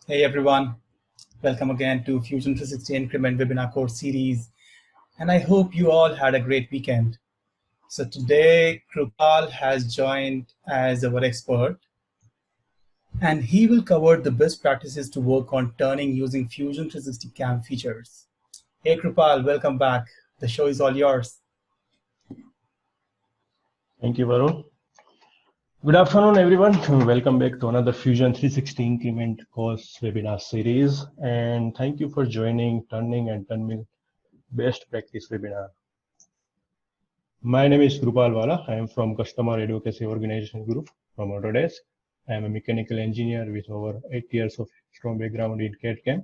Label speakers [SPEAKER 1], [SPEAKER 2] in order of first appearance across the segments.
[SPEAKER 1] Hey everyone, welcome again to Fusion 360 Increment webinar course series. And I hope you all had a great weekend. So today, Krupal has joined as our expert, and he will cover the best practices to work on turning using Fusion 360 CAM features. Hey Krupal, welcome back. The show is all yours.
[SPEAKER 2] Thank you, Varun. Good afternoon, everyone. Welcome back to another Fusion 360 Increment course webinar series. And thank you for joining Turning and Turnmill Best Practice webinar. My name is Krupal Wala. I am from Customer Advocacy Organization Group from Autodesk. I am a mechanical engineer with over 8 years of strong background in CAD/CAM.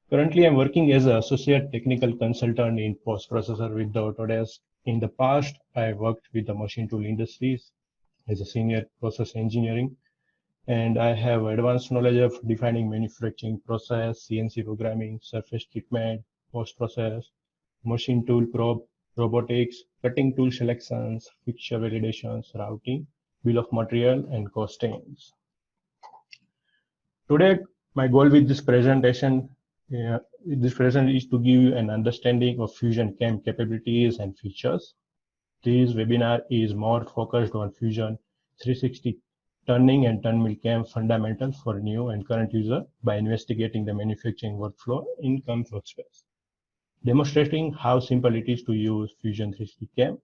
[SPEAKER 2] Currently, I'm working as an associate technical consultant in post-processor with the Autodesk. In the past, I worked with the machine tool industries as a senior process engineering, and I have advanced knowledge of defining manufacturing process, CNC programming, surface treatment, post-process, machine tool probe, robotics, cutting tool selections, fixture validations, routing, bill of material, and costings. Today, my goal with this presentation is to give you an understanding of Fusion CAM capabilities and features. This webinar is more focused on Fusion 360 turning and turnmill CAM fundamentals for new and current user by investigating the manufacturing workflow in CAM workspace. Demonstrating how simple it is to use Fusion 360 CAM,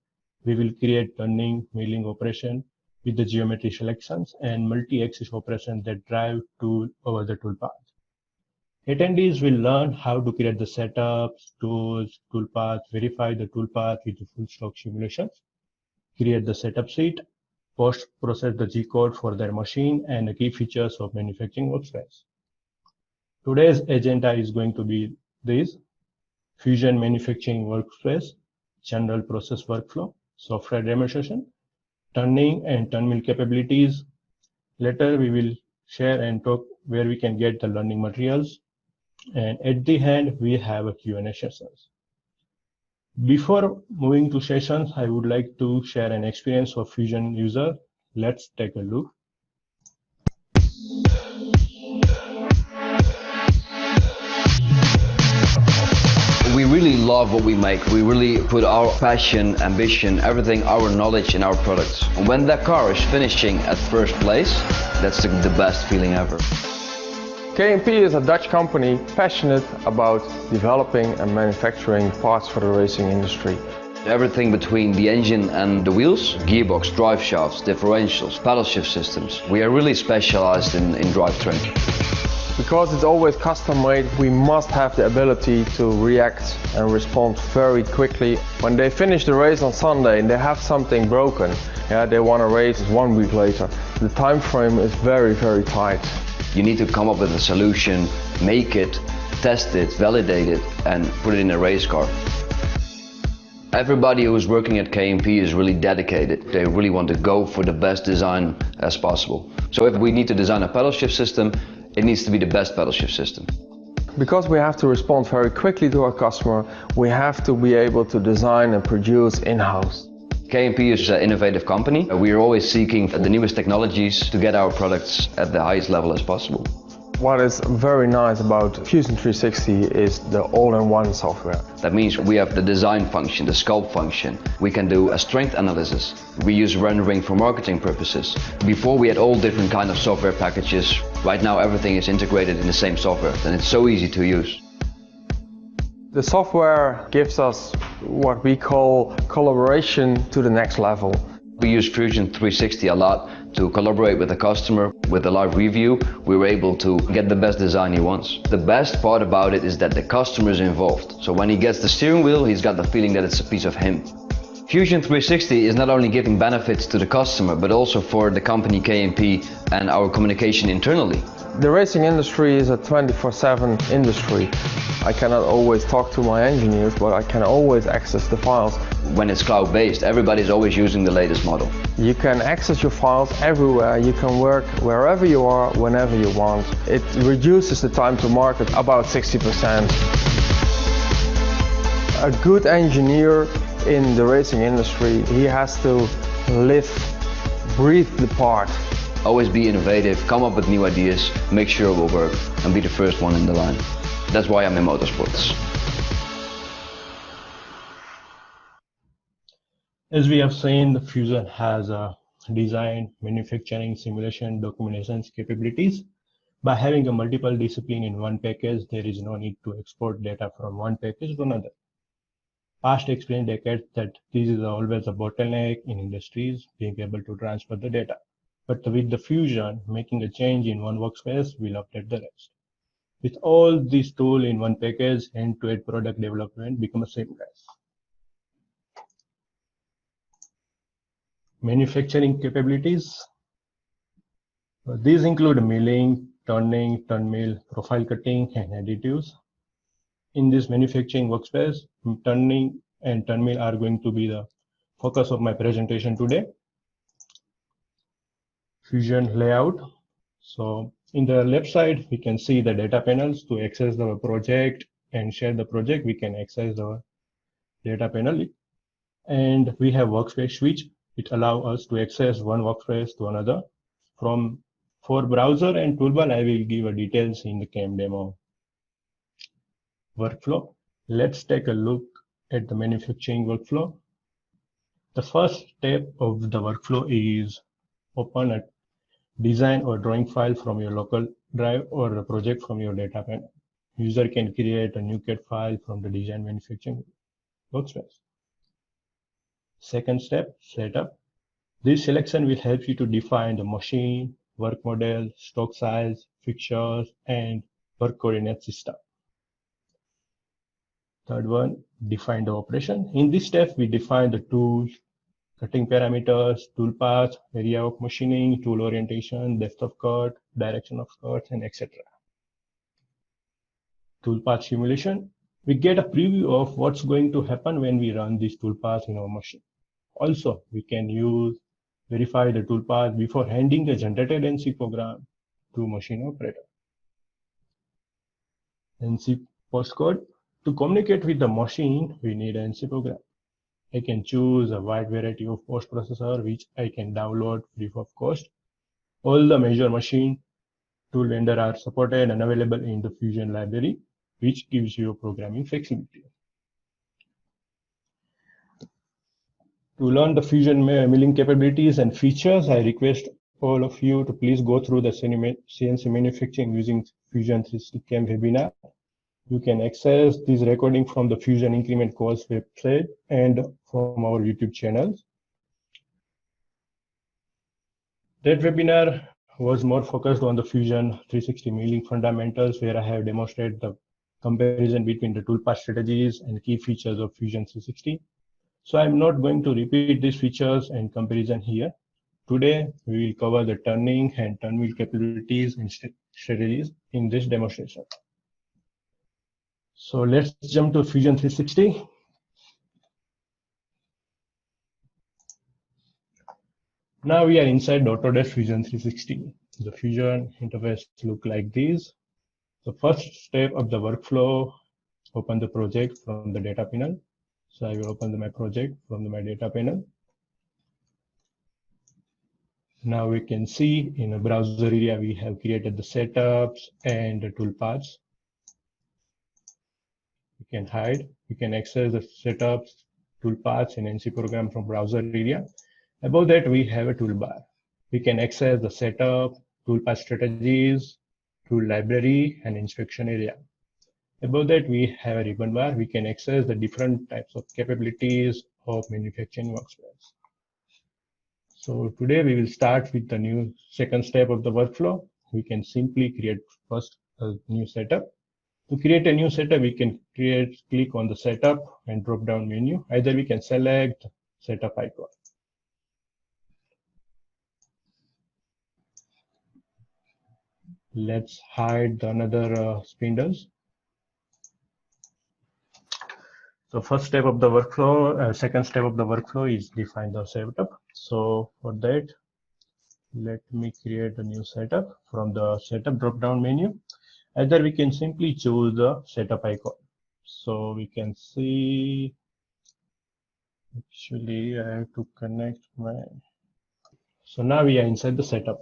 [SPEAKER 2] we will create turning, milling operation with the geometry selections and multi-axis operation that drive tool over the toolpath. Attendees will learn how to create the setups, tools, toolpath, verify the toolpath with the full stock simulations, create the setup sheet, post-process the G-code for their machine, and the key features of manufacturing workspace. Today's agenda is going to be this: Fusion manufacturing workspace, general process workflow, software demonstration, turning and turnmill capabilities. Later, we will share and talk where we can get the learning materials. And at the end, we have a Q&A sessions. Before moving to sessions, I would like to share an experience of Fusion user. Let's take a look.
[SPEAKER 3] We really love what we make. We really put our passion, ambition, everything, our knowledge in our products. And when that car is finishing at first place, that's the best feeling ever.
[SPEAKER 4] KMP is a Dutch company passionate about developing and manufacturing parts for the racing industry.
[SPEAKER 3] Everything between the engine and the wheels, gearbox, drive shafts, differentials, paddle shift systems. We are really specialized in drivetrain.
[SPEAKER 4] Because it's always custom made, we must have the ability to react and respond very quickly. When they finish the race on Sunday and they have something broken, they want to race 1 week later. The time frame is very, very tight.
[SPEAKER 3] You need to come up with a solution, make it, test it, validate it, and put it in a race car. Everybody who is working at KMP is really dedicated. They really want to go for the best design as possible. So if we need to design a pedal shift system, it needs to be the best pedal shift system.
[SPEAKER 4] Because we have to respond very quickly to our customer, we have to be able to design and produce in-house.
[SPEAKER 3] KMP is an innovative company. We are always seeking the newest technologies to get our products at the highest level as possible.
[SPEAKER 4] What is very nice about Fusion 360 is the all-in-one software.
[SPEAKER 3] That means we have the design function, the sculpt function. We can do a strength analysis. We use rendering for marketing purposes. Before we had all different kind of software packages. Right now everything is integrated in the same software and it's so easy to use.
[SPEAKER 4] The software gives us what we call collaboration to the next level.
[SPEAKER 3] We use Fusion 360 a lot to collaborate with the customer. With a live review, we were able to get the best design he wants. The best part about it is that the customer is involved. So when he gets the steering wheel, he's got the feeling that it's a piece of him. Fusion 360 is not only giving benefits to the customer, but also for the company KMP and our communication internally.
[SPEAKER 4] The racing industry is a 24/7 industry. I cannot always talk to my engineers, but I can always access the files.
[SPEAKER 3] When it's cloud-based, everybody's always using the latest model.
[SPEAKER 4] You can access your files everywhere. You can work wherever you are, whenever you want. It reduces the time to market about 60%. A good engineer in the racing industry, he has to live, breathe the part.
[SPEAKER 3] Always be innovative, come up with new ideas, make sure it will work, and be the first one in the line. That's why I'm in motorsports.
[SPEAKER 2] As we have seen, the Fusion has design, manufacturing, simulation, documentation capabilities. By having a multiple discipline in one package, there is no need to export data from one package to another. Past experience decades that this is always a bottleneck in industries being able to transfer the data. But with the Fusion, making a change in one workspace will update the rest. With all these tools in one package, end-to-end product development becomes seamless. Manufacturing capabilities. These include milling, turning, turn mill, profile cutting, and additives. In this manufacturing workspace, turning and turn mill are going to be the focus of my presentation today. Fusion layout. So in the left side, we can see the data panels. To access the project and share the project, we can access the data panel. And we have workspace switch. It allows us to access one workspace to another. For browser and toolbar, I will give details in the CAM demo. Workflow. Let's take a look at the manufacturing workflow. The first step of the workflow is open a design or drawing file from your local drive or a project from your data panel. User can create a new CAD file from the design manufacturing workspace. Second step, setup. This selection will help you to define the machine, work model, stock size, fixtures, and work coordinate system. Third one, define the operation. In this step, we define the tools, cutting parameters, tool path, area of machining, tool orientation, depth of cut, direction of cuts, and etc. Tool path simulation. We get a preview of what's going to happen when we run this tool path in our machine. Also, we can verify the tool path before handing the generated NC program to machine operator. NC postcode. To communicate with the machine, we need an NC program. I can choose a wide variety of post processor, which I can download free of cost. All the major machine tool vendor are supported and available in the Fusion library, which gives you programming flexibility. To learn the Fusion milling capabilities and features, I request all of you to please go through the CNC manufacturing using Fusion 360 CAM webinar. You can access this recording from the Fusion Increment course website and from our YouTube channels. That webinar was more focused on the Fusion 360 milling fundamentals, where I have demonstrated the comparison between the toolpath strategies and key features of Fusion 360. So I'm not going to repeat these features and comparison here. Today, we will cover the turning and turn mill capabilities and strategies in this demonstration. So let's jump to Fusion 360. Now we are inside Autodesk Fusion 360. The Fusion interface look like this. The first step of the workflow, open the project from the data panel. So I will open my project from my data panel. Now we can see in a browser area, we have created the setups and the toolpaths. We can hide, we can access the setups, toolpaths and NC program from browser area. Above that, we have a toolbar. We can access the setup, toolpath strategies, tool library, and inspection area. Above that, we have a ribbon bar. We can access the different types of capabilities of manufacturing workspace. So today we will start with the new second step of the workflow. We can simply create first a new setup. To create a new setup, we can click on the setup and drop down menu. Either we can select setup icon. Let's hide the another spindles. So first step of the workflow, second step of the workflow is define the setup. So for that, let me create a new setup from the setup drop down menu. Either we can simply choose the setup icon. So we can see, actually I have to connect my, so now we are inside the setup.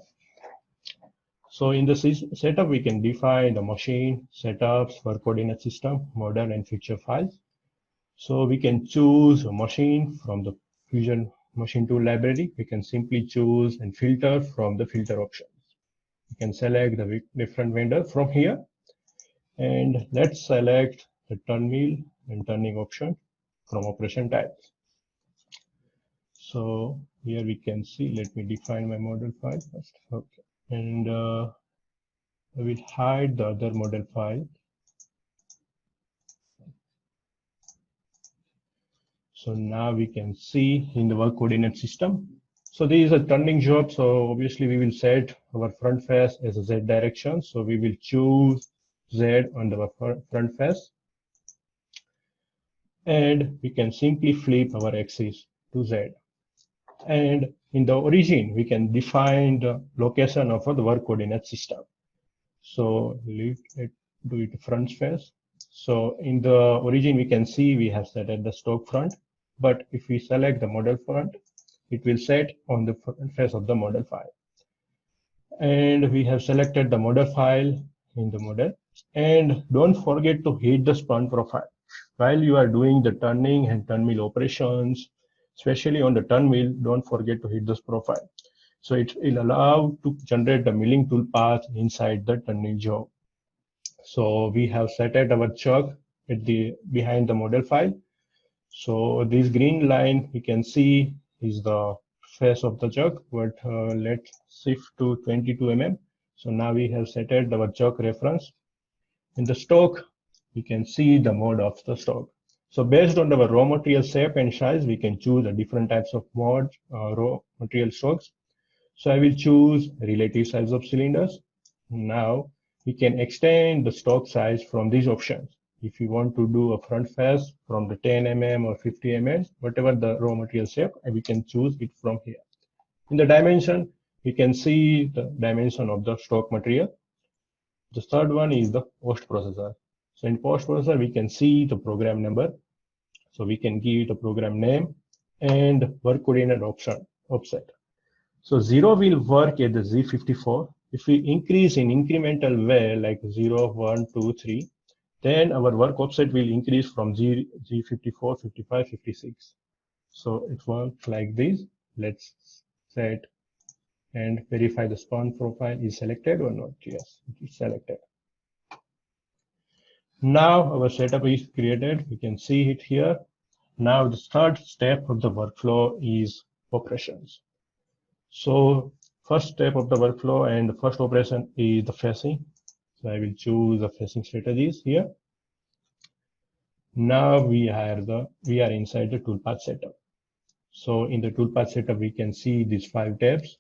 [SPEAKER 2] So in the setup, we can define the machine, setups, work coordinate system, model, and feature files. So we can choose a machine from the Fusion machine tool library. We can simply choose and filter from the filter options. We can select the different vendor from here. And let's select the turn wheel and turning option from operation types. So here we can see, let me define my model file first. Okay. And I will hide the other model file. So now we can see in the work coordinate system. So this is a turning job. So obviously we will set our front face as a Z direction. So we will choose Z on the front face. And we can simply flip our axis to Z. And in the origin, we can define the location of the work coordinate system. So do it front face. So in the origin, we can see we have set at the stock front. But if we select the model front, it will set on the front face of the model file. And we have selected the model file in the model. And don't forget to hit the span profile. While you are doing the turning and turn wheel operations, especially on the turn wheel, don't forget to hit this profile. So it will allow to generate the milling tool path inside the turning job. So we have set at our chuck at the behind the model file. So this green line we can see is the face of the chuck, but let's shift to 22 mm. So now we have set at our chuck reference. In the stock, we can see the mode of the stock. So based on our raw material shape and size, we can choose the different types of mode, raw material stocks. So I will choose relative size of cylinders. Now we can extend the stock size from these options. If you want to do a front face from the 10 mm or 50 mm, whatever the raw material shape, we can choose it from here. In the dimension, we can see the dimension of the stock material. The third one is the post processor. So in post processor, we can see the program number. So we can give it a program name and work coordinate option offset. So 0 will work at the Z54. If we increase in incremental way like 0, 1, 2, 3, then our work offset will increase from Z54, 55, 56. So it works like this. Let's set and verify the span profile is selected or not. Yes, it is selected. Now our setup is created. We can see it here. Now the third step of the workflow is operations. So first step of the workflow and the first operation is the facing. So I will choose the facing strategies here. Now we are inside the toolpath setup. So in the toolpath setup, we can see these 5 tabs.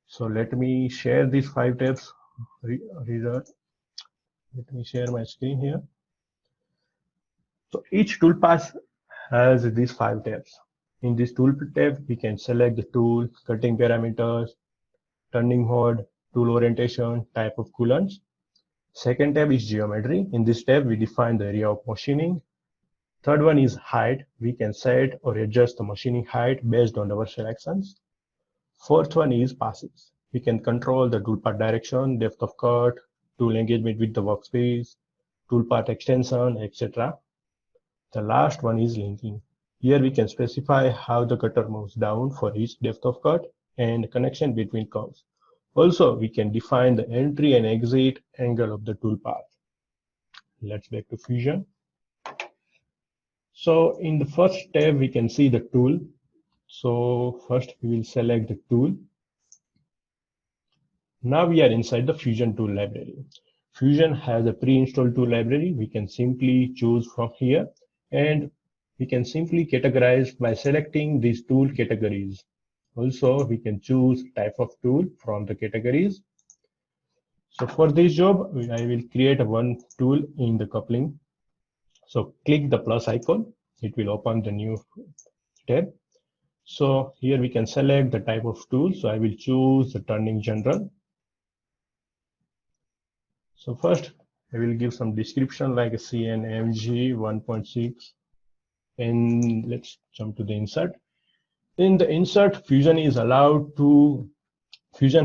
[SPEAKER 2] So let me share these 5 tabs. Let me share my screen here. So each toolpath has these 5 tabs. In this tool tab, we can select the tool, cutting parameters, turning mode, tool orientation, type of coolants. Second tab is geometry. In this tab, we define the area of machining. Third one is height. We can set or adjust the machining height based on our selections. Fourth one is passes. We can control the toolpath direction, depth of cut, tool engagement with the workspace, toolpath extension, etc. The last one is linking. Here we can specify how the cutter moves down for each depth of cut and connection between curves. Also, we can define the entry and exit angle of the toolpath. Let's back to Fusion. So in the first tab, we can see the tool. So first we will select the tool. Now we are inside the Fusion tool library. Fusion has a pre-installed tool library. We can simply choose from here, and we can simply categorize by selecting these tool categories. Also, we can choose type of tool from the categories. So for this job, I will create one tool in the coupling. So click the plus icon. It will open the new tab. So here we can select the type of tool. So I will choose the turning general. So first, I will give some description like a CNMG 1.6. And let's jump to the insert. In the insert, Fusion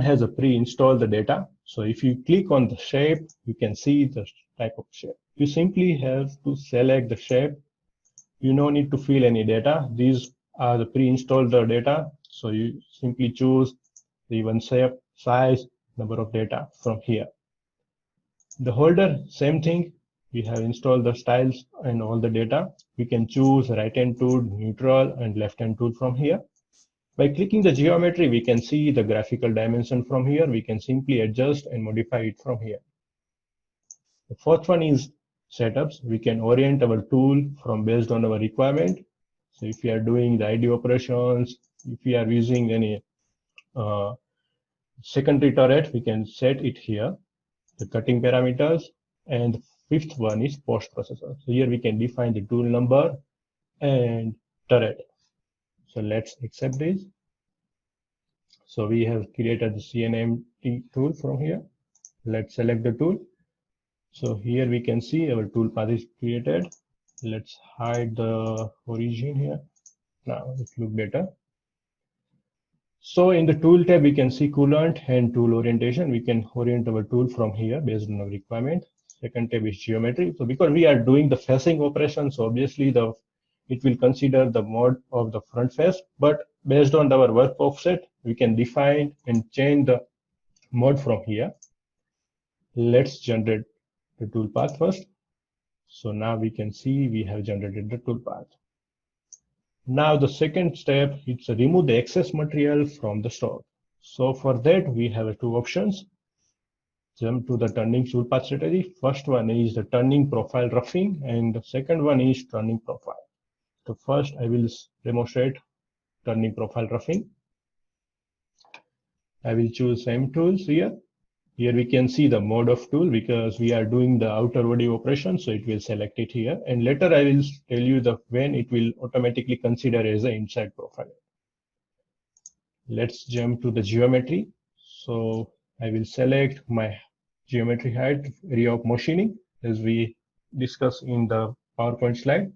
[SPEAKER 2] has a pre-installed data. So if you click on the shape, you can see the type of shape. You simply have to select the shape. You no need to fill any data. These are the pre-installed data. So you simply choose the even shape, size, number of data from here. The holder, same thing. We have installed the styles and all the data. We can choose right hand tool, neutral, and left hand tool from here. By clicking the geometry, we can see the graphical dimension from here. We can simply adjust and modify it from here. The fourth one is setups. We can orient our tool from based on our requirement. So if we are doing the ID operations, if we are using any secondary turret, we can set it here, the cutting parameters. And the fifth one is post processor. So here we can define the tool number and turret. So let's accept this. So we have created the CNMT tool from here. Let's select the tool. So here we can see our tool path is created. Let's hide the origin here. Now it looks better. So in the tool tab, we can see coolant and tool orientation. We can orient our tool from here based on our requirement. Second tab is geometry. So because we are doing the facing operation, so obviously it will consider the mode of the front face, but based on our work offset, we can define and change the mode from here. Let's generate the tool path first. So now we can see we have generated the tool path. Now the second step is to remove the excess material from the stock. So for that, we have two options. Jump to the turning toolpath strategy. First one is the turning profile roughing, and the second one is turning profile. So first, I will demonstrate turning profile roughing. I will choose same tools here. Here we can see the mode of tool because we are doing the outer body operation, so it will select it here. And later I will tell you when it will automatically consider as an inside profile. Let's jump to the geometry. So I will select my geometry height area of machining as we discussed in the PowerPoint slide.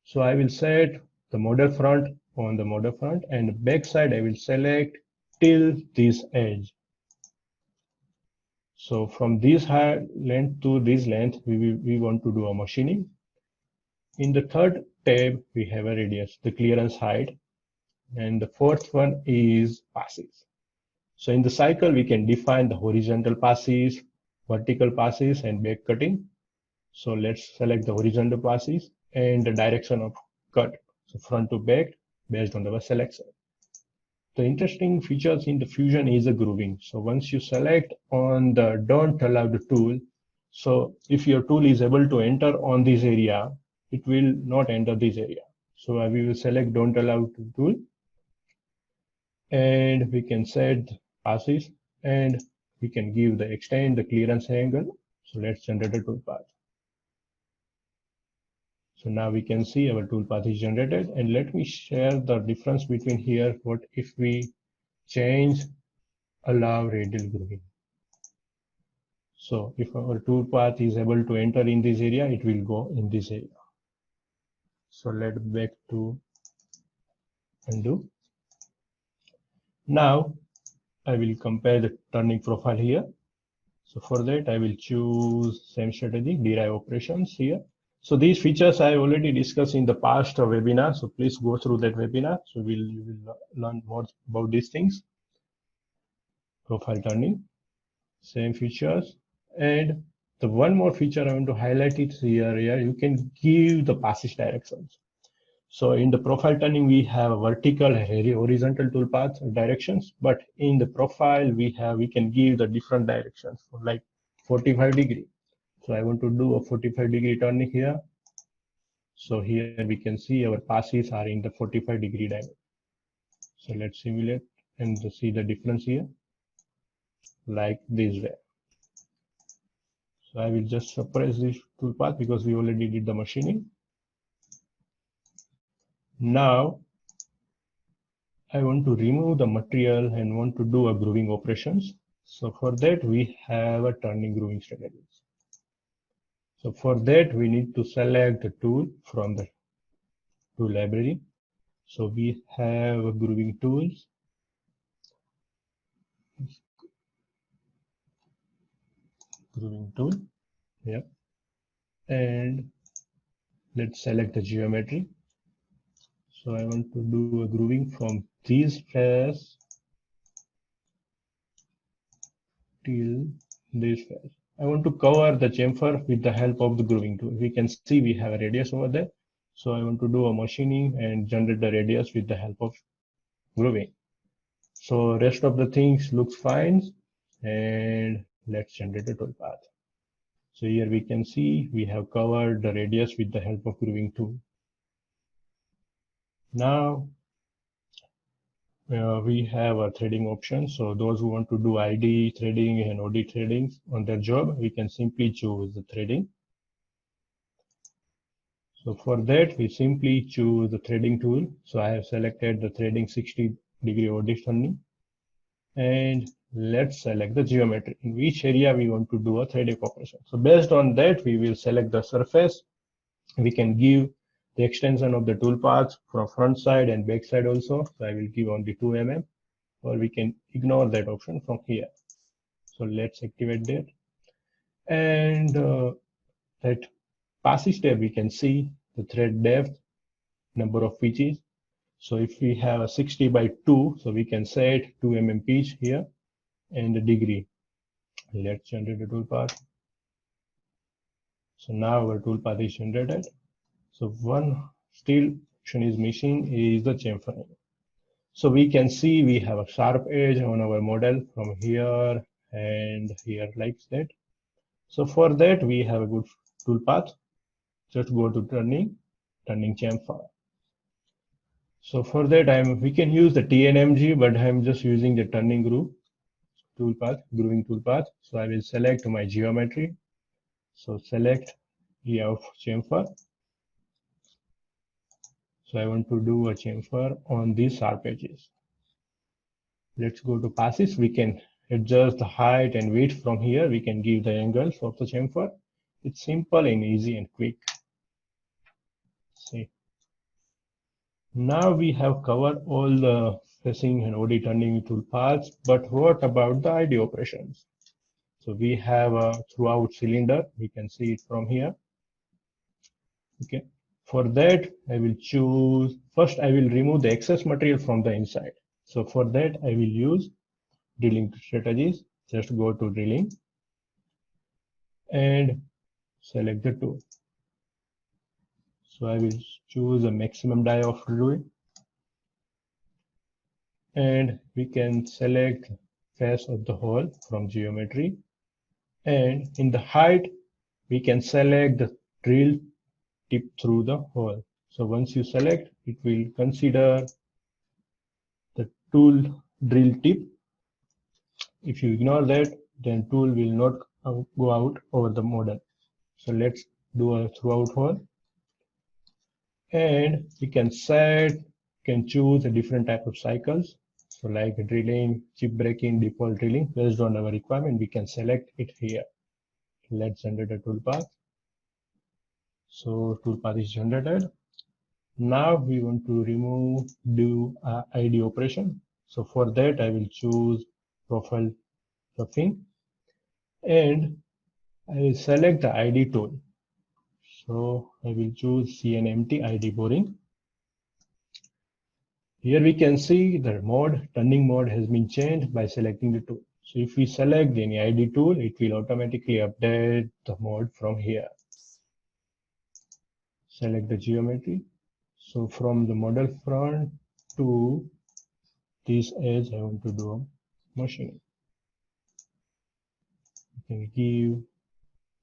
[SPEAKER 2] So I will set the model front on the model front, and back side I will select till this edge. So from this length to this length, we want to do a machining. In the third tab, we have a radius, the clearance height. And the fourth one is passes. So in the cycle, we can define the horizontal passes, vertical passes, and back cutting. So let's select the horizontal passes and the direction of cut, so front to back, based on our selection. The interesting features in the Fusion is the grooving. So once you select on the don't allow the tool, so if your tool is able to enter on this area, it will not enter this area. So we will select don't allow the tool, and we can set passes, and we can give the extend the clearance angle. So let's generate a tool path. So now we can see our tool path is generated, and let me share the difference between here. What if we change allow radial grooving? So if our tool path is able to enter in this area, it will go in this area. So let's back to undo. Now I will compare the turning profile here. So for that, I will choose same strategy, derive operations here. So these features I already discussed in the past webinar. So please go through that webinar. So you will learn more about these things. Profile turning, same features. And the one more feature I want to highlight it here, you can give the passes directions. So in the profile turning, we have a vertical and horizontal toolpath directions, but in the profile, we can give the different directions, like 45 degree. So I want to do a 45-degree turning here. So here we can see our passes are in the 45-degree diameter. So let's simulate and see the difference here, like this way. So I will just suppress this toolpath because we already did the machining. Now I want to remove the material and want to do a grooving operations. So for that, we have a turning grooving strategies. So for that, we need to select the tool from the tool library. So we have grooving tools. grooving tool. Yeah. And let's select the geometry. So I want to do a grooving from this face till this face. I want to cover the chamfer with the help of the grooving tool. We can see we have a radius over there. So I want to do a machining and generate the radius with the help of grooving. So rest of the things looks fine, and let's generate a toolpath. So here we can see we have covered the radius with the help of grooving tool. Now we have a threading option. So those who want to do ID threading and OD threading on their job, we can simply choose the threading. So for that, we simply choose the threading tool. So I have selected the threading 60-degree OD turning. And let's select the geometry, in which area we want to do a threading operation. So based on that, we will select the surface. We can give the extension of the toolpath from front side and back side also. So I will give only 2 mm, or we can ignore that option from here. So let's activate that. And that passes step, we can see the thread depth, number of pitches. So if we have a 60 by 2, so we can set 2 mm pitch here and the degree. Let's generate the toolpath. So now our toolpath is generated. So one still option is missing is the chamfering. So we can see we have a sharp edge on our model from here and here like that. So for that we have a good toolpath. Just go to turning chamfer. So for that we can use the TNMG, but I'm just using the turning groove toolpath, grooving toolpath. So I will select my geometry. So select of chamfer. So I want to do a chamfer on these sharp edges. Let's go to passes. We can adjust the height and width from here. We can give the angles of the chamfer. It's simple and easy and quick. See. Now we have covered all the facing and OD turning tool paths, but what about the ID operations? So we have a throughout cylinder. We can see it from here. Okay. For that, I will choose, first I will remove the excess material from the inside. So for that, I will use drilling strategies. Just go to drilling and select the tool. So I will choose a maximum diameter fluid, and we can select face of the hole from geometry, and in the height we can select the drill tip through the hole. So once you select, it will consider the tool drill tip. If you ignore that, then tool will not go out over the model. So let's do a throughout hole, and we can choose a different type of cycles. So like drilling, chip breaking, default drilling, based on our requirement, we can select it here. Let's generate a toolpath. So toolpath is generated. Now we want to do ID operation. So for that, I will choose profile roughing, and I will select the ID tool. So I will choose CNMT ID boring. Here we can see the turning mode has been changed by selecting the tool. So if we select any ID tool, it will automatically update the mode from here. Select the geometry. So from the model front to this edge, I want to do a machining. You can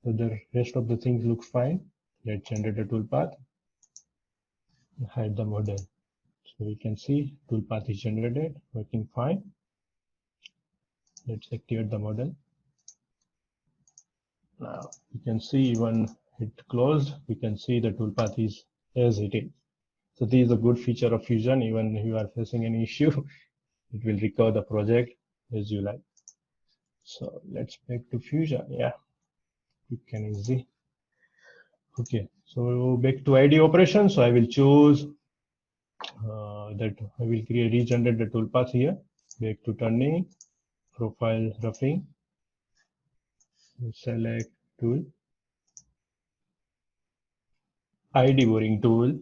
[SPEAKER 2] give the rest of the things look fine. Let's generate a toolpath. Hide the model. So we can see toolpath is generated, working fine. Let's activate the model. Now you can see even it closed, we can see the toolpath is as it is. So this is a good feature of Fusion. Even if you are facing any issue, it will recover the project as you like. So let's back to Fusion. Yeah, quick and easy. Okay, so back to ID operation. So I will choose that I will regenerate the toolpath here. Back to turning, profile roughing, So select tool, ID boring tool,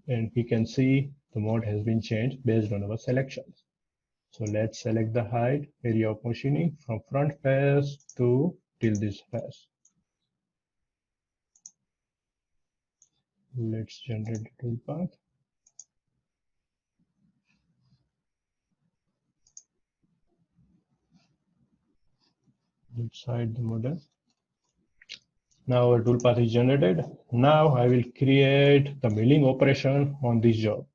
[SPEAKER 2] and we can see the mode has been changed based on our selections. So let's select the height area of machining from front face to till this face. Let's generate the toolpath. Let's hide the model. Now our toolpath is generated. Now I will create the milling operation on this job.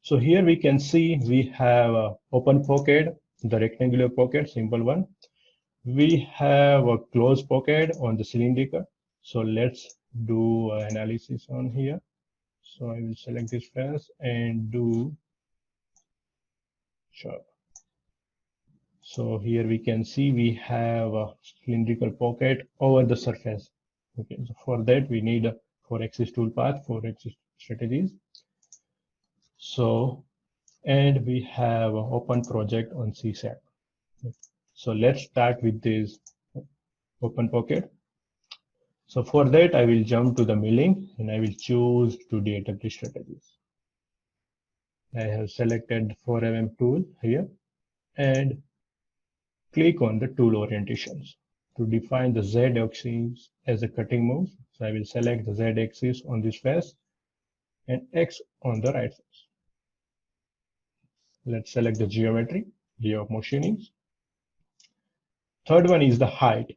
[SPEAKER 2] So here we can see we have a open pocket, the rectangular pocket, simple one. We have a closed pocket on the cylindrical. So let's do analysis on here. So I will select this first and do sharp. So here we can see we have a cylindrical pocket over the surface. Okay, so for that we need a 4-axis toolpath, 4-axis strategies. So, and we have an open project on CSAT. So let's start with this open pocket. So for that, I will jump to the milling and I will choose 2D strategies. I have selected 4mm tool here and click on the tool orientations to define the Z axis as a cutting move. So I will select the Z axis on this face and X on the right face. Let's select the geometry, geo of machining. Third one is the height.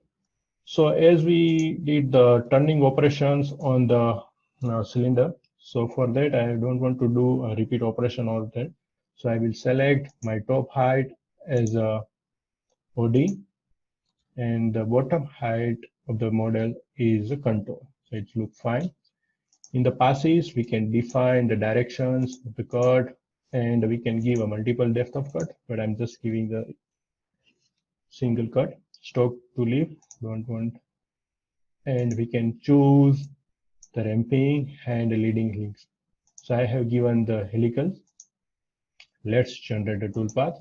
[SPEAKER 2] So as we did the turning operations on the cylinder, so for that I don't want to do a repeat operation of that. So I will select my top height as a OD and the bottom height of the model is a contour. So it looks fine. In the passes, we can define the directions of the cut and we can give a multiple depth of cut, but I'm just giving the single cut, stroke to leave, don't want, and we can choose the ramping and the leading links. So I have given the helicals. Let's generate the toolpath.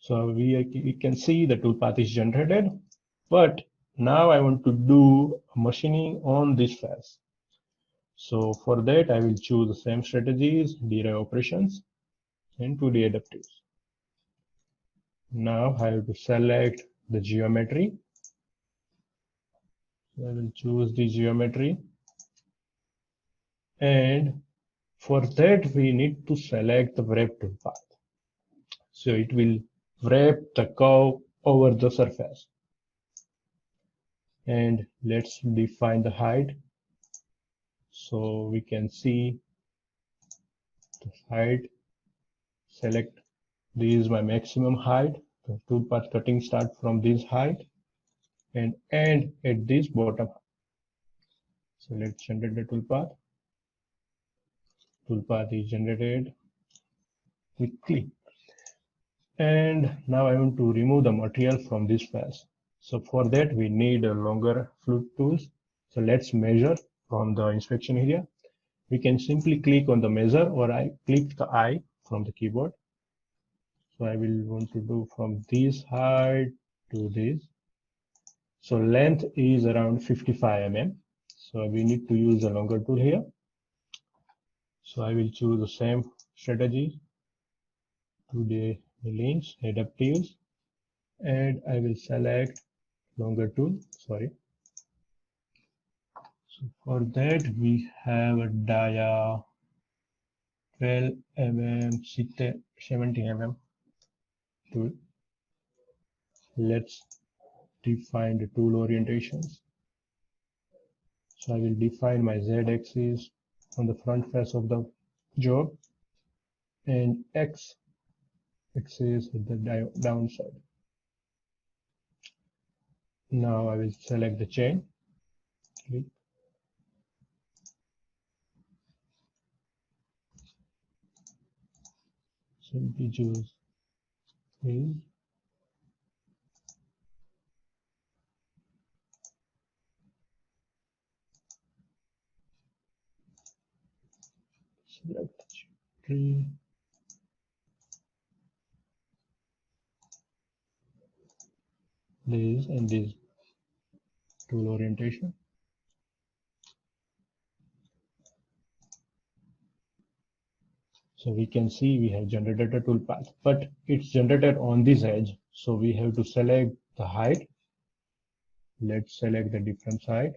[SPEAKER 2] So we can see the toolpath is generated, but now I want to do machining on this face. So for that, I will choose the same strategies, derive operations, and 2D adaptives. Now I have to select the geometry. So I will choose the geometry. And for that, we need to select the wrap toolpath. So it will wrap the curve over the surface. And let's define the height. So we can see the height. Select this is my maximum height. The toolpath cutting start from this height and end at this bottom. So let's generate the toolpath. Toolpath is generated quickly. And now I want to remove the material from this face. So for that we need a longer flute tools. So let's measure from the inspection area. We can simply click on the measure or I click the I from the keyboard. So I will want to do from this height to this. So length is around 55 mm. So we need to use a longer tool here. So I will choose the same strategy to the links, adaptives, and I will select longer tool, sorry. So for that we have a dia 12 mm, 70 mm tool. Let's define the tool orientations. So I will define my Z axis on the front face of the job and X axis at the downside. Now I will select the chain, click. Simply choose this. Select tree. this and this tool orientation. So we can see we have generated a toolpath, but it's generated on this edge. So we have to select the height. Let's select the different height.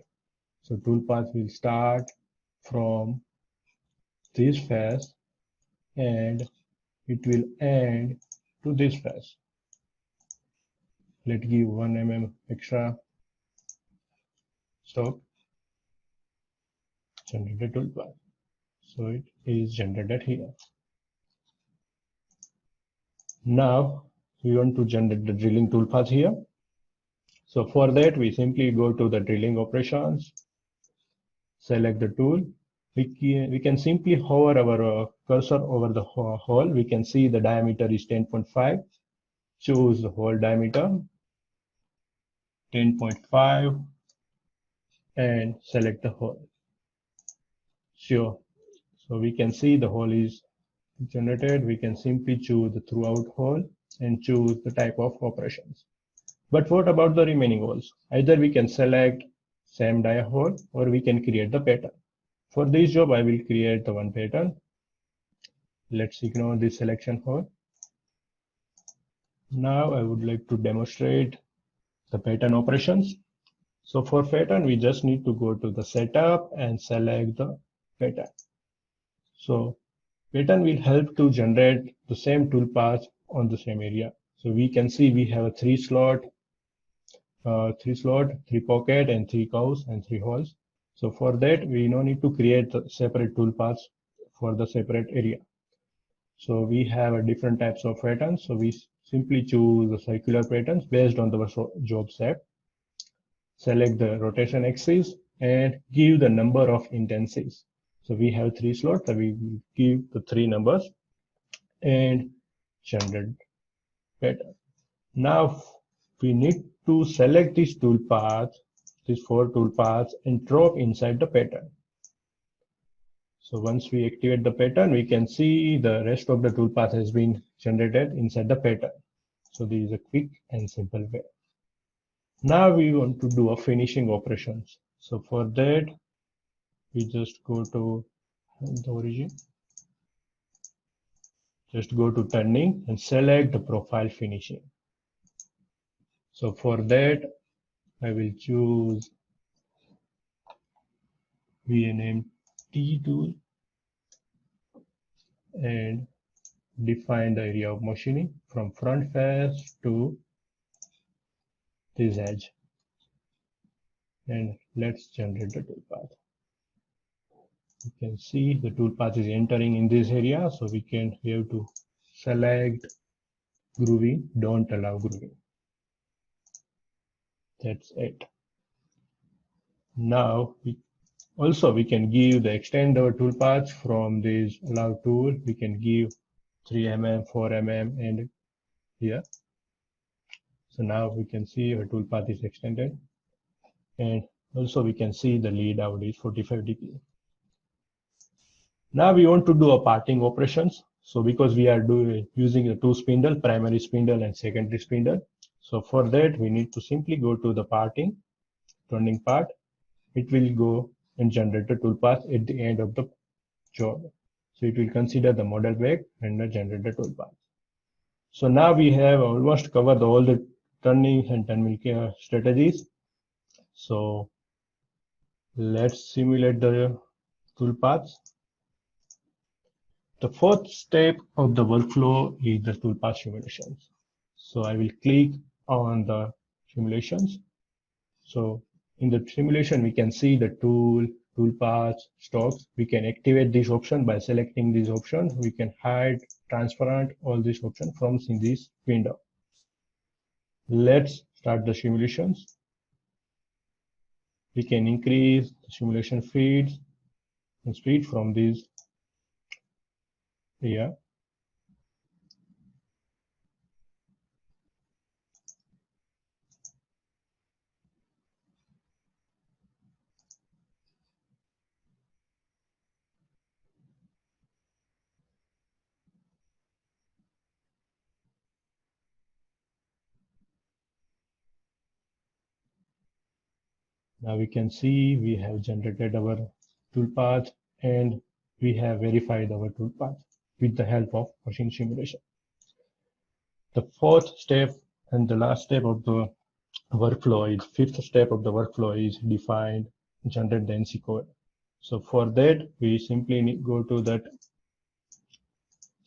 [SPEAKER 2] So toolpath will start from this face and it will end to this face. Let's give 1 mm extra. Stop. Generated toolpath. So it is generated here. Now we want to generate the drilling toolpath here. So for that, we simply go to the drilling operations, select the tool. We can simply hover our cursor over the hole. We can see the diameter is 10.5. Choose the hole diameter, 10.5, and select the hole. Sure. So we can see the hole is generated. We can simply choose the throughout hole and choose the type of operations. But what about the remaining holes? Either we can select same dia hole or we can create the pattern. For this job, I will create the one pattern. Let's ignore this selection hole. Now I would like to demonstrate the pattern operations. So for pattern, we just need to go to the setup and select the pattern. So pattern will help to generate the same toolpath on the same area. So we can see we have a three slot, three pocket, and 3 curves and 3 holes. So for that, we no need to create separate toolpaths for the separate area. So we have a different types of patterns. So we simply choose the circular patterns based on the job set. Select the rotation axis and give the number of intensities. So we have 3 slots. So we will give the 3 numbers and generate pattern. Now we need to select this toolpath, these 4 toolpaths, and drop inside the pattern. So once we activate the pattern, we can see the rest of the toolpath has been generated inside the pattern. So this is a quick and simple way. Now we want to do a finishing operations. So for that, we just go to the origin. Just go to turning and select the profile finishing. So for that, I will choose VNM T tool and define the area of machining from front face to this edge. And let's generate the toolpath. You can see the toolpath is entering in this area, so we have to select grooving, don't allow grooving. That's it. Now we can give the extend our toolpath from this allow tool. We can give 3 mm, 4 mm, and here. So now we can see our toolpath is extended, and also we can see the lead out is 45 degrees. Now we want to do a parting operations. So because we are using the 2 spindle, primary spindle and secondary spindle. So for that, we need to simply go to the parting, turning part. It will go and generate the toolpath at the end of the job. So it will consider the model back and generate the toolpath. So now we have almost covered all the turning and turn strategies. So let's simulate the toolpaths. The fourth step of the workflow is the toolpath simulations. So I will click on the simulations. So in the simulation, we can see the toolpaths, stocks. We can activate this option by selecting this option. We can hide, transparent, all these options from in this window. Let's start the simulations. We can increase the simulation feeds and speed from this here. Now we can see we have generated our toolpath and we have verified our toolpath with the help of machine simulation. The fourth step and the last step of the workflow is fifth step of the workflow is generate the NC code. So for that, we simply go to that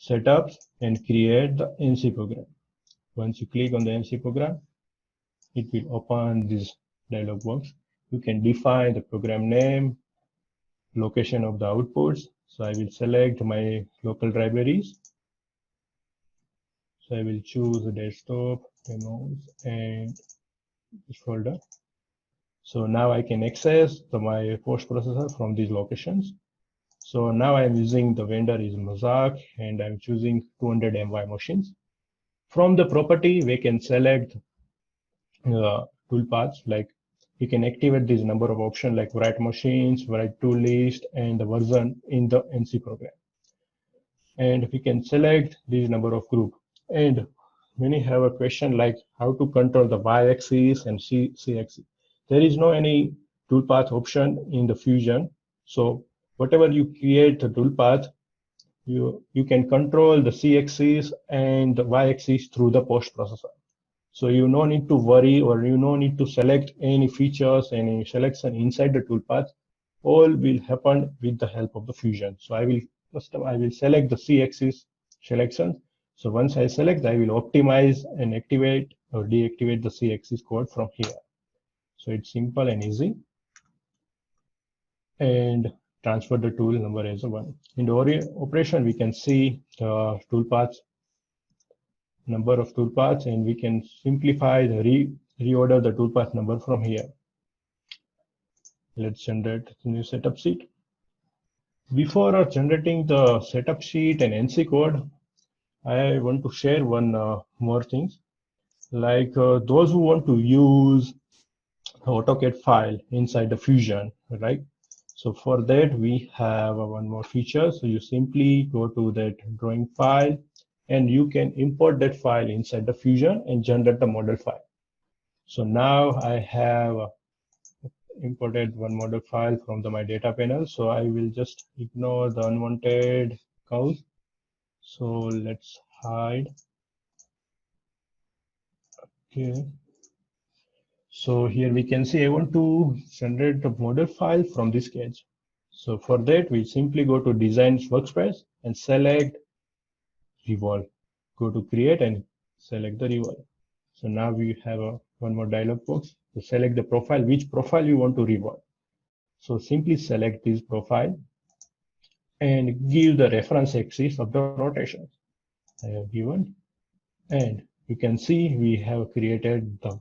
[SPEAKER 2] setups and create the NC program. Once you click on the NC program, it will open this dialog box. You can define the program name, location of the outputs. So I will select my local libraries. So I will choose the desktop, demos, and this folder. So now I can access my post processor from these locations. So now I'm using the vendor is Mosaic and I'm choosing 200 MY machines. From the property, we can select toolpaths, like we can activate this number of options like write machines, write tool list, and the version in the NC program. And we can select this number of group. And many have a question like how to control the y-axis and c-axis. There is no any toolpath option in the Fusion. So whatever you create a toolpath, you can control the c-axis and the y-axis through the post processor. So you no need to worry or you no need to select any features, any selection inside the toolpath. All will happen with the help of the Fusion. So I will select the c-axis selection. So once I select, I will optimize and activate or deactivate the c-axis code from here. So it's simple and easy. And transfer the tool number as a 1. In the operation, we can see the toolpaths, number of toolpaths, and we can simplify the reorder the toolpath number from here. Let's generate the new setup sheet. Before generating the setup sheet and NC code, I want to share one more thing. Like those who want to use the AutoCAD file inside the Fusion, right? So for that, we have one more feature. So you simply go to that drawing file and you can import that file inside the Fusion and generate the model file. So now I have imported one model file from my data panel. So I will just ignore the unwanted cows. So let's hide. Okay. So here we can see I want to generate the model file from this sketch. So for that, we simply go to Design Workspace and select Revolve. Go to Create and select the Revolve. So now we have one more dialog box to select the profile, which profile you want to revolve. So simply select this profile and give the reference axis of the rotation. I have given, and you can see we have created the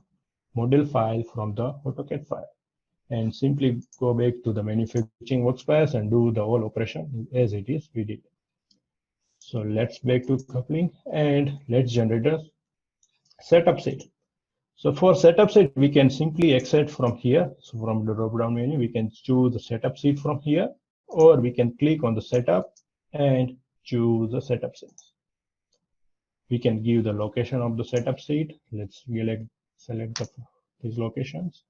[SPEAKER 2] model file from the AutoCAD file. And simply go back to the manufacturing workspace and do the whole operation as it is we did. So let's back to coupling and let's generate a setup sheet. So for setup sheet, we can simply exit from here. So from the drop-down menu, we can choose the setup sheet from here, or we can click on the setup and choose the setup sheet. We can give the location of the setup sheet. Let's select these locations.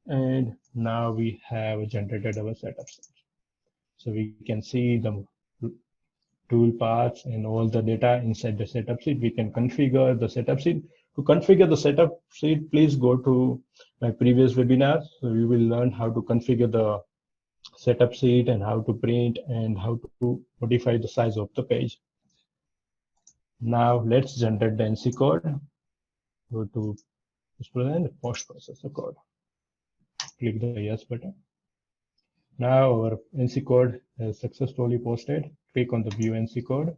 [SPEAKER 2] And now we have generated our setup sheet. So we can see the tool paths and all the data inside the setup sheet. We can configure the setup sheet. To configure the setup sheet, please go to my previous webinar. So you will learn how to configure the setup sheet and how to print and how to modify the size of the page. Now let's generate the NC code. Go to post processor code. Click the yes button. Now our NC code is successfully posted. Click on the view NC code.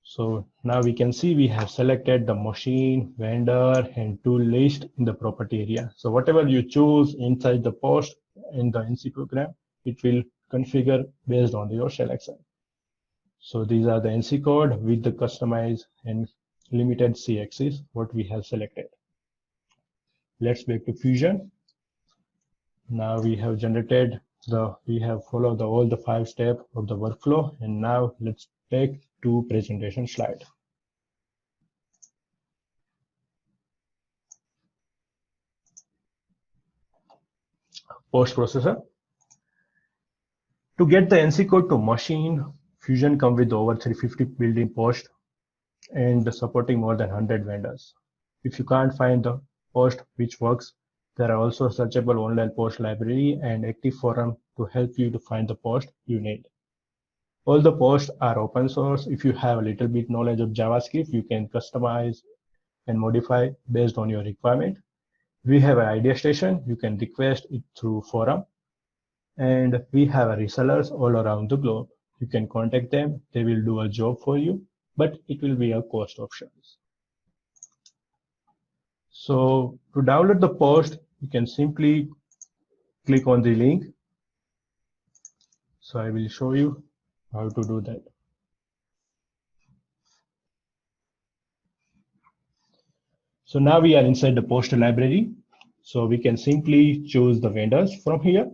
[SPEAKER 2] So now we can see we have selected the machine, vendor, and tool list in the property area. So whatever you choose inside the post in the NC program, it will configure based on your selection. So these are the NC code with the customized and limited C-axis, what we have selected. Let's back to Fusion. Now we have generated we have followed all the 5 steps of the workflow, and now let's back to presentation slide. post processor. To get the NC code to machine, Fusion comes with over 350 built-in post and supporting more than 100 vendors. If you can't find the post which works, there are also searchable online post library and active forum to help you to find the post you need. All the posts are open source. If you have a little bit knowledge of JavaScript, you can customize and modify based on your requirement. We have an idea station. You can request it through forum. And we have resellers all around the globe. You can contact them. They will do a job for you, but it will be a cost option. So to download the post, you can simply click on the link. So I will show you how to do that. So now we are inside the post library. So we can simply choose the vendors from here.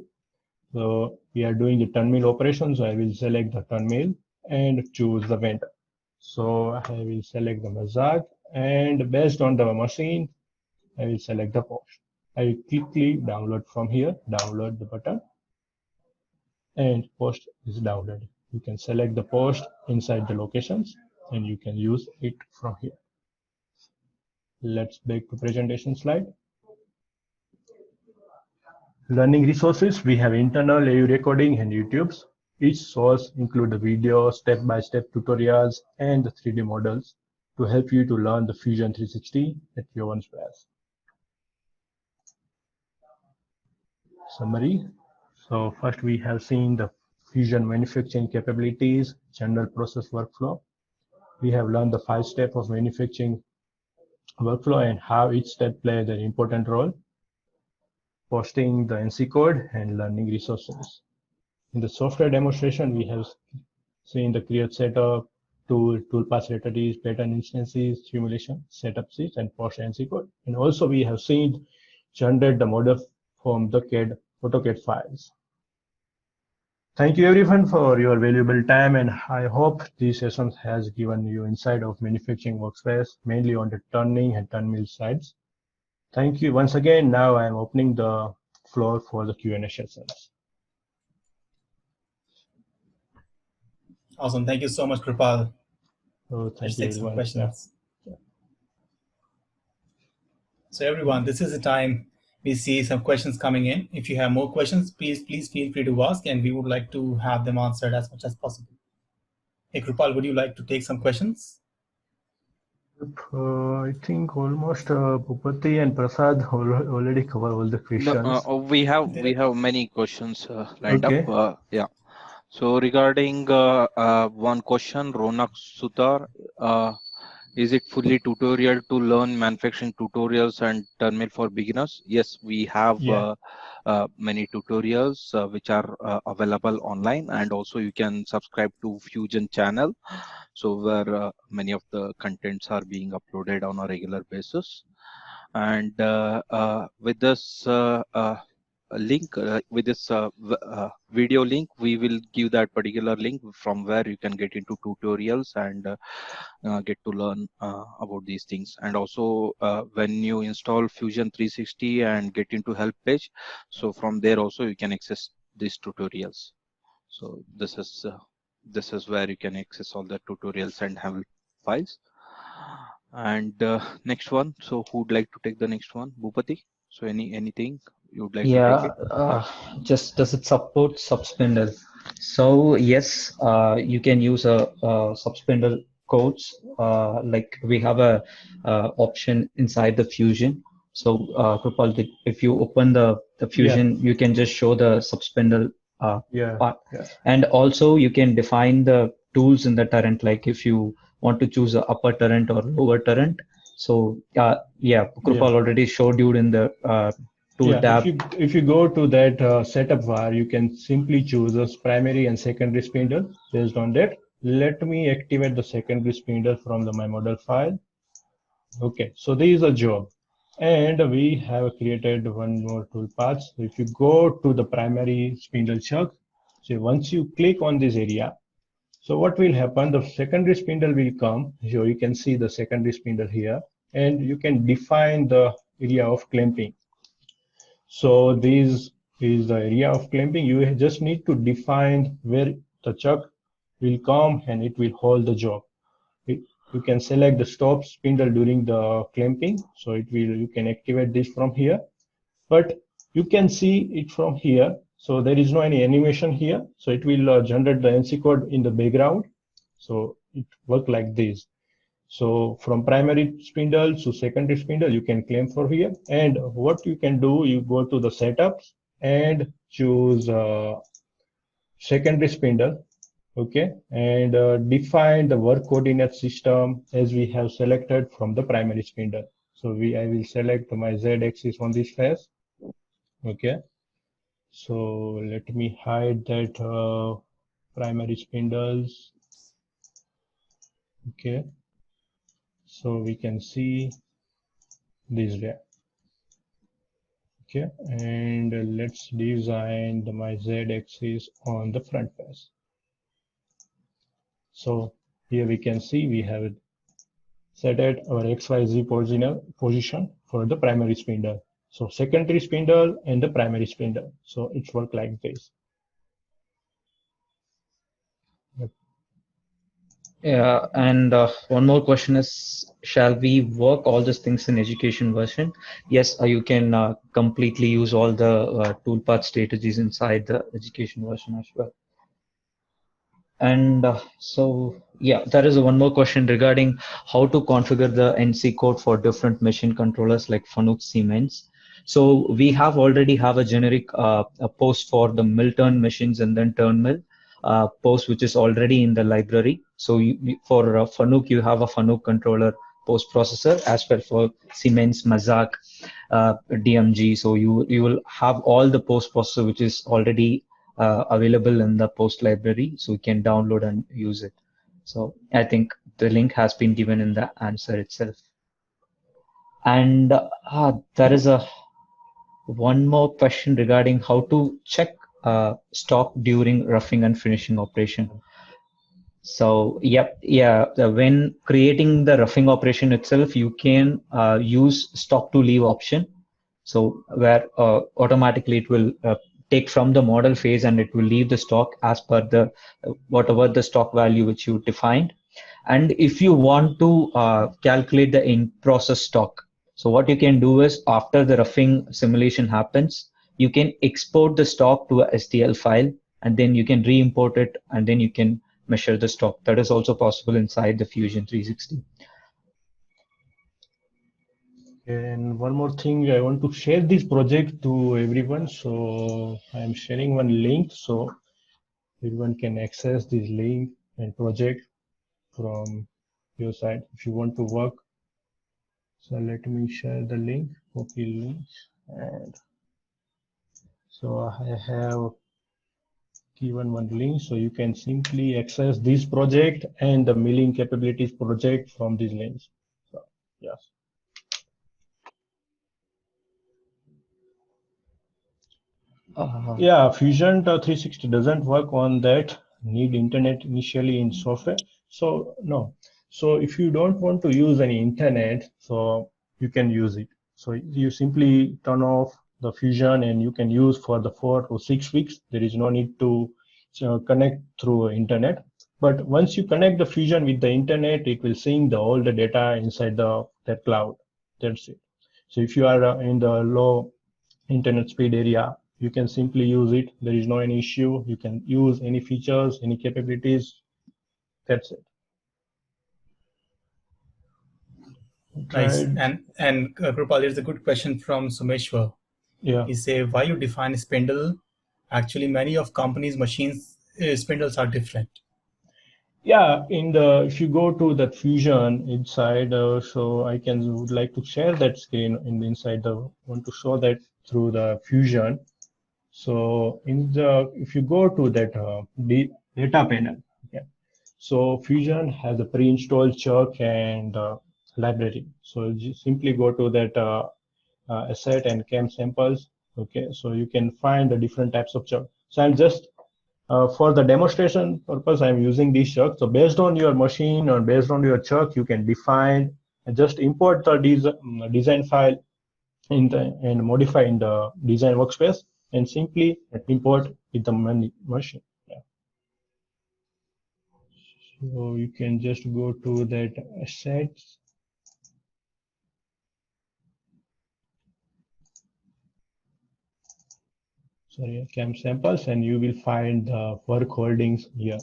[SPEAKER 2] So we are doing the turnmill operation. So I will select the turnmill and choose the vendor. So I will select the Mazak, and based on the machine, I will select the post. I will quickly download from here, download the button, and post is downloaded. You can select the post inside the locations and you can use it from here. Let's back to presentation slide. Learning resources, we have internal AU recording and YouTubes. Each source include the video, step-by-step tutorials, and the 3D models to help you to learn the Fusion 360 at your own pace. Summary. So first we have seen the Fusion manufacturing capabilities, general process workflow. We have learned the 5 steps of manufacturing workflow and how each step plays an important role. Posting the NC code and learning resources. In the software demonstration, we have seen the create setup, toolpath strategies, pattern instances, simulation, setup sheets, and post NC code. And also we have seen generate the model from the AutoCAD files. Thank you everyone for your valuable time, and I hope this session has given you insight of manufacturing workspace, mainly on the turning and turnmill sides. Thank you once again. Now I am opening the floor for the Q&A sessions.
[SPEAKER 1] Awesome. Thank you so much, Krupal.
[SPEAKER 2] So thank
[SPEAKER 1] Let's
[SPEAKER 2] you
[SPEAKER 1] take some
[SPEAKER 2] everyone.
[SPEAKER 1] questions. So everyone, this is the time we see some questions coming in. If you have more questions, please feel free to ask, and we would like to have them answered as much as possible. Hey, Krupal, would you like to take some questions?
[SPEAKER 2] I think almost Bhupati and Prasad already cover all the questions.
[SPEAKER 5] No, we have many questions lined up. Yeah. So regarding one question, Ronak Sutar, is it fully tutorial to learn manufacturing tutorials and turnmill for beginners? Yes, we have many tutorials which are available online, and also you can subscribe to Fusion channel, so where many of the contents are being uploaded on a regular basis. And with this link, with this video link, we will give that particular link from where you can get into tutorials and get to learn about these things. And also when you install Fusion 360 and get into help page, so from there also you can access these tutorials. So this is where you can access all the tutorials and help files. And next one, so who would like to take the next one? Bhupati, so anything you would like to take it?
[SPEAKER 6] Just does it support subspindle? So yes, you can use a subspindle codes. Like we have a option inside the Fusion. So Krupal, if you open the Fusion, you can just show the subspindle part. And also you can define the tools in the torrent, like if you want to choose a upper torrent or lower torrent. So Krupal already showed you in the tool tab.
[SPEAKER 2] If you go to that setup bar, you can simply choose a primary and secondary spindle. Based on that, let me activate the secondary spindle from my model file. Okay, so this is a job, and we have created one more toolpath. So if you go to the primary spindle chunk, so once you click on this area, so what will happen, the secondary spindle will come. So you can see the secondary spindle here, and you can define the area of clamping. So these is the area of clamping. You just need to define where the chuck will come and it will hold the job. You can select the stop spindle during the clamping, so you can activate this from here, but you can see it from here. So there is no any animation here, so it will generate the NC code in the background. So it works like this. So from primary spindle to secondary spindle, you can claim for here. And what you can do, you go to the setups and choose secondary spindle. Okay, and define the work coordinate system as we have selected from the primary spindle. So I will select my Z-axis on this face. Okay, so let me hide that primary spindles. Okay, so we can see this way. Okay, and let's design my Z-axis on the front face. So here we can see we have set at our XYZ position for the primary spindle. So secondary spindle and the primary spindle. So it's work like this.
[SPEAKER 6] Yeah, and one more question is, shall we work all these things in education version? Yes, you can completely use all the toolpath strategies inside the education version as well. And so, yeah, there is one more question regarding how to configure the NC code for different machine controllers like Fanuc Siemens. So we already have a generic a post for the mill turn machines and then turn mill post, which is already in the library. So for Fanuc, you have a Fanuc controller post processor as well for Siemens, Mazak, DMG. So you will have all the post processor which is already available in the post library, so you can download and use it. So I think the link has been given in the answer itself. And there is one more question regarding how to check stock during roughing and finishing operation. So when creating the roughing operation itself, you can use stock to leave option. So where automatically it will take from the model phase and it will leave the stock as per the whatever the stock value which you defined. And if you want to calculate the in process stock, so what you can do is after the roughing simulation happens, you can export the stock to a STL file and then you can re-import it and then you can measure the stock. That is also possible inside the Fusion 360.
[SPEAKER 2] And one more thing, I want to share this project to everyone. So I'm sharing one link so everyone can access this link and project from your side if you want to work. So let me share the link, copy link, and so I have given one link so you can simply access this project and the milling capabilities project from these links. So yes. Yeah, Fusion 360 doesn't work on that need internet initially in software. So no. So if you don't want to use any internet, so you can use it. So you simply turn off the Fusion and you can use for the 4 or 6 weeks. There is no need to connect through internet. But once you connect the Fusion with the internet, it will sync all the data inside that cloud. That's it. So if you are in the low internet speed area, you can simply use it. There is no any issue. You can use any features, any capabilities. That's it.
[SPEAKER 1] Nice. And Krupal, there's a good question from Sumeshwar.
[SPEAKER 2] Yeah.
[SPEAKER 1] He say, why you define spindle? Actually, many of companies' machines spindles are different.
[SPEAKER 2] Yeah, if you go to that Fusion inside, so I would like to share that screen inside want to show that through the Fusion. So if you go to that data panel, okay, so Fusion has a pre-installed chuck and library. So you simply go to that asset and cam samples. Okay, so you can find the different types of chuck. So I'm just for the demonstration purpose, I'm using this chuck. So based on your machine or based on your chuck, you can define and just import the design file and modify in the design workspace. and simply import with the machine. Yeah. So you can just go to that assets. Sorry, CAM samples, and you will find the work holdings here.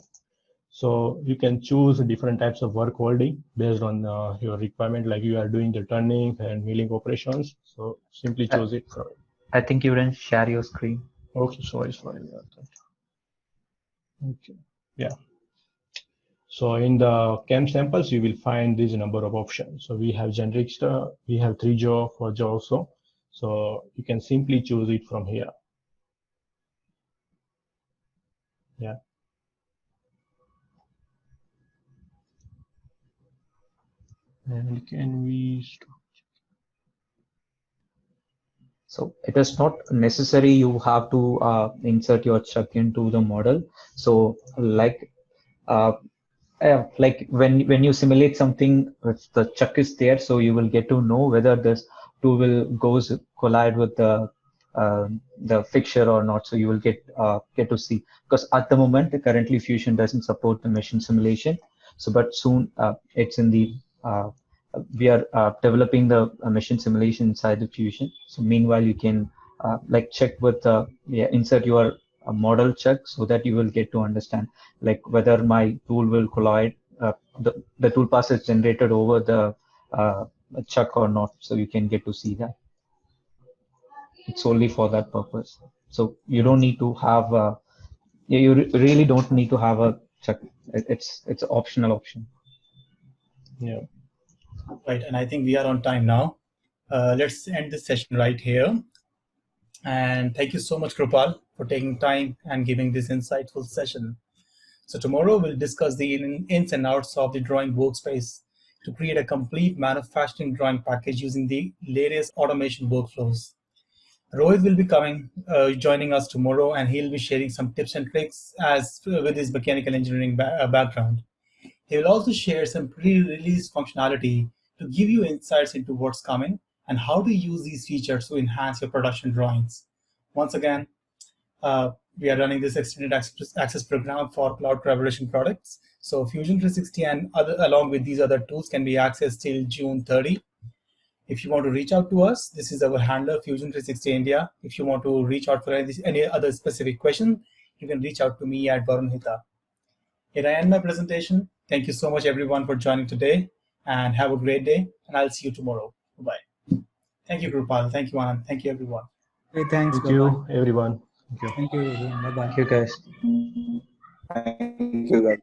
[SPEAKER 2] So you can choose different types of work holding based on your requirement, like you are doing the turning and milling operations. So simply choose it from it.
[SPEAKER 6] I think you didn't share your screen.
[SPEAKER 2] Okay, sorry. Okay, yeah. So in the CAM samples, you will find this number of options. So we have generic stuff, we have 3JAW, 4JAW also. So you can simply choose it from here. Yeah. And can we stop?
[SPEAKER 6] So it is not necessary you have to insert your chuck into the model. So like when you simulate something, if the chuck is there, so you will get to know whether this tool will collide with the fixture or not. So you will get to see, because at the moment currently Fusion doesn't support the machine simulation. So but soon it's in the we are developing the machine simulation inside the Fusion. So meanwhile you can like check with insert your model check, so that you will get to understand like whether my tool will collide, the tool path is generated over the chuck or not. So you can get to see that. It's only for that purpose. So you don't need to have you really don't need to have a chuck. It's an optional option.
[SPEAKER 2] Yeah.
[SPEAKER 1] Right, and I think we are on time now. Let's end this session right here. And thank you so much, Krupal, for taking time and giving this insightful session. So tomorrow we'll discuss the ins and outs of the drawing workspace to create a complete manufacturing drawing package using the latest automation workflows. Rohit will be joining us tomorrow, and he'll be sharing some tips and tricks with his mechanical engineering background. He will also share some pre-release functionality to give you insights into what's coming and how to use these features to enhance your production drawings. Once again, we are running this extended access program for cloud collaboration products. So Fusion 360 and along with these other tools can be accessed till June 30. If you want to reach out to us, this is our handler, Fusion 360 India. If you want to reach out for any other specific question, you can reach out to me at Varun Hita. Here I end my presentation. Thank you so much, everyone, for joining today, and have a great day, and I'll see you tomorrow. Bye-bye. Thank you, Krupal. Thank you, Anand. Thank you, everyone.
[SPEAKER 7] Hey, thanks.
[SPEAKER 2] Thank you, everyone. Thank you.
[SPEAKER 7] Thank you, everyone. Bye-bye.
[SPEAKER 6] Thank you, guys.
[SPEAKER 5] Thank you, guys.